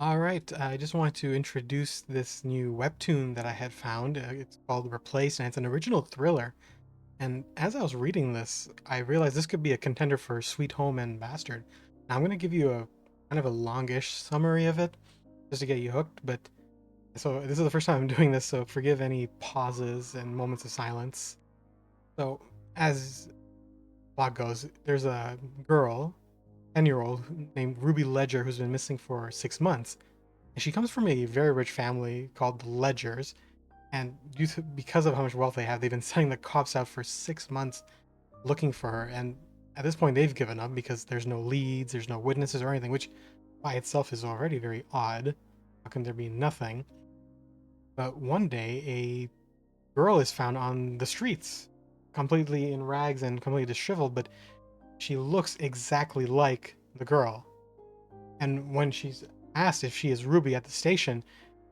All right, I just wanted to introduce this new webtoon that I had found. It's called Replace, and it's an original thriller. And as I was reading this, I realized this could be a contender for Sweet Home and Bastard. Now, I'm going to give you a kind of a longish summary of it just to get you hooked. But so this is the first time I'm doing this, so forgive any pauses and moments of silence. So, as plot goes, there's a girl, 10-year-old named Ruby Ledger, who's been missing for 6 months. And she comes from a very rich family called the Ledgers, and because of how much wealth they have, they've been sending the cops out for 6 months looking for her. And at this point, they've given up because there's no leads, there's no witnesses or anything, which by itself is already very odd. How can there be nothing? But one day, a girl is found on the streets, completely in rags and completely disheveled, but she looks exactly like the girl. And when she's asked if she is Ruby at the station,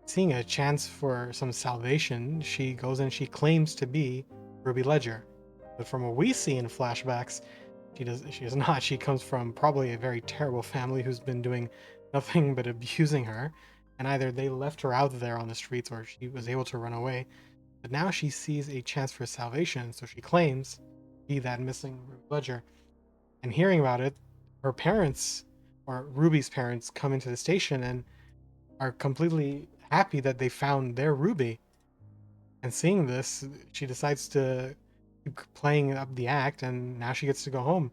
seeing a chance for some salvation, she goes and she claims to be Ruby Ledger. But from what we see in flashbacks, she does not. She comes from probably a very terrible family who's been doing nothing but abusing her. And either they left her out there on the streets or she was able to run away. But now she sees a chance for salvation, so she claims to be that missing Ruby Ledger. And hearing about it, her parents, or Ruby's parents, come into the station and are completely happy that they found their Ruby. And seeing this, she decides to keep playing up the act, and now she gets to go home.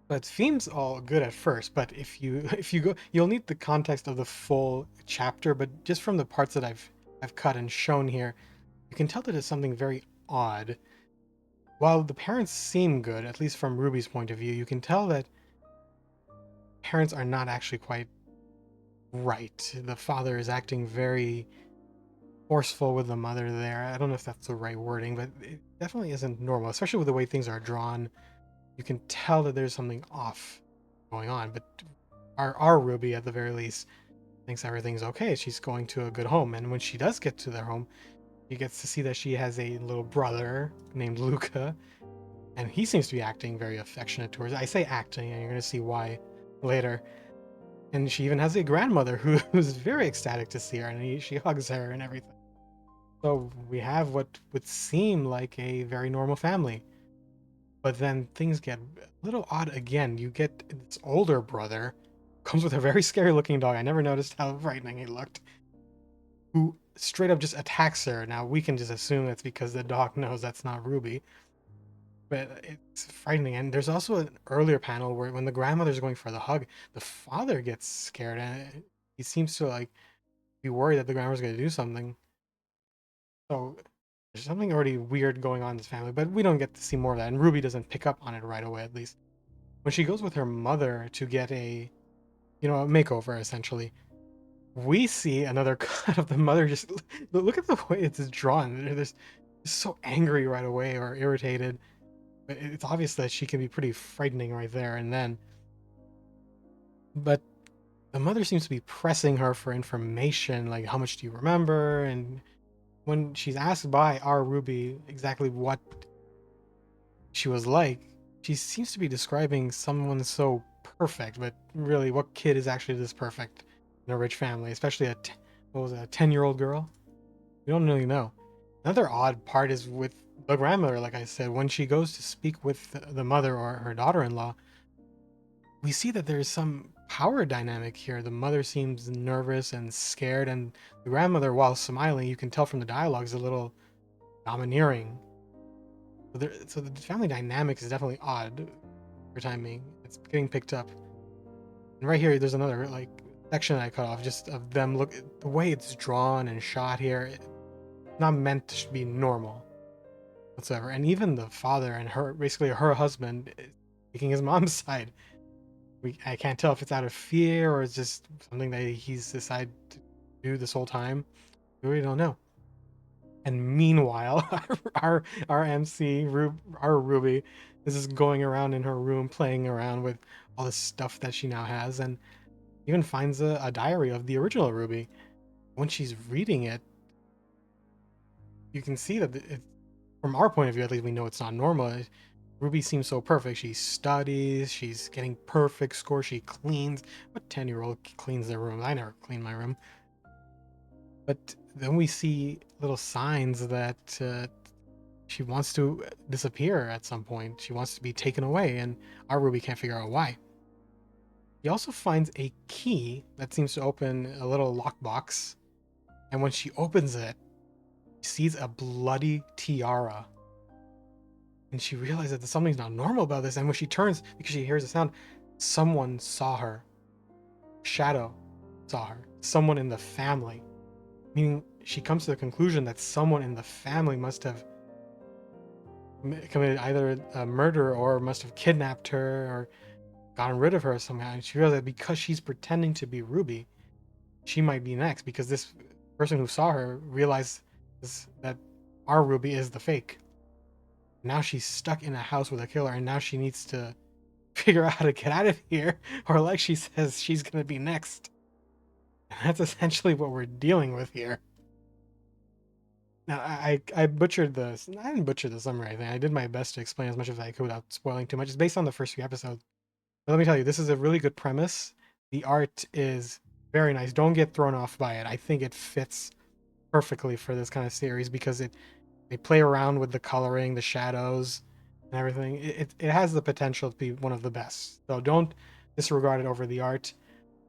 But theme's all good at first, but if you if you go, you'll need the context of the full chapter. But just from the parts that I've cut and shown here, you can tell that it's something very odd. While the parents seem good, at least from Ruby's point of view, you can tell that parents are not actually quite right. The father is acting very forceful with the mother there. I don't know if that's the right wording, but it definitely isn't normal, especially with the way things are drawn. You can tell that there's something off going on, but our Ruby, at the very least, thinks everything's okay. She's going to a good home, and when she does get to their home, she gets to see that she has a little brother named Luca, and he seems to be acting very affectionate towards her. I say acting, and you're going to see why later. And she even has a grandmother who's very ecstatic to see her, and she hugs her and everything. So we have what would seem like a very normal family. But then things get a little odd again. You get this older brother, comes with a very scary looking dog. I never noticed how frightening he looked, who straight up just attacks her. Now we can just assume that's because the dog knows that's not Ruby, but it's frightening. And there's also an earlier panel where when the grandmother's going for the hug, the father gets scared and he seems to like be worried that the grandmother's going to do something. So there's something already weird going on in this family, but we don't get to see more of that. And Ruby doesn't pick up on it right away, at least. When she goes with her mother to get a makeover, essentially, we see another cut of the mother just look at the way it's drawn. They're just so angry right away or irritated. But it's obvious that she can be pretty frightening right there and then. But the mother seems to be pressing her for information, like how much do you remember? And when she's asked by our Ruby exactly what she was like, she seems to be describing someone so perfect, but really, what kid is actually this perfect in a rich family, especially what was it, a 10-year-old girl? We don't really know. Another odd part is with the grandmother, like I said, when she goes to speak with the mother or her daughter-in-law, we see that there's some power dynamic here. The mother seems nervous and scared, and the grandmother, while smiling, you can tell from the dialogue, is a little domineering. So the family dynamic is definitely odd for time being. It's getting picked up. And right here, there's another like section I cut off just of them look the way it's drawn and shot here. It's not meant to be normal whatsoever. And even the father and her, basically her husband, is taking his mom's side. I can't tell if it's out of fear or it's just something that he's decided to do this whole time. We really don't know. And meanwhile, our MC, our Ruby, is just going around in her room playing around with all the stuff that she now has, and even finds a diary of the original Ruby. When she's reading it, you can see that from our point of view, at least, we know it's not normal. Ruby seems so perfect. She studies, she's getting perfect scores, she cleans. What 10-year-old cleans their room? I never clean my room. But then we see little signs that she wants to disappear at some point. She wants to be taken away, and our Ruby can't figure out why. He also finds a key that seems to open a little lockbox, and when she opens it, she sees a bloody tiara. And she realizes that something's not normal about this. And when she turns, because she hears a sound, someone saw her. Shadow saw her. Someone in the family. Meaning, she comes to the conclusion that someone in the family must have committed either a murder or must have kidnapped her or gotten rid of her somehow. And she realized that because she's pretending to be Ruby, she might be next because this person who saw her realized that our Ruby is the fake. Now she's stuck in a house with a killer, and now she needs to figure out how to get out of here, or like she says, she's gonna be next. And that's essentially what we're dealing with here. Now, I butchered this. I didn't butcher the summary. I think I did my best to explain as much as I could without spoiling too much. It's based on the first few episodes. But let me tell you, this is a really good premise. The art is very nice. Don't get thrown off by it. I think it fits perfectly for this kind of series because they play around with the coloring, the shadows, and everything. It has the potential to be one of the best. So don't disregard it over the art.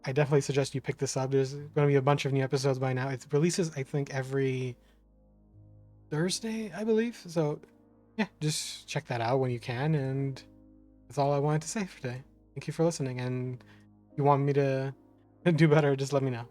I definitely suggest you pick this up. There's going to be a bunch of new episodes by now. It releases, I think, every Thursday, I believe. So yeah, just check that out when you can. And that's all I wanted to say for today. Thank you for listening. And if you want me to do better, just let me know.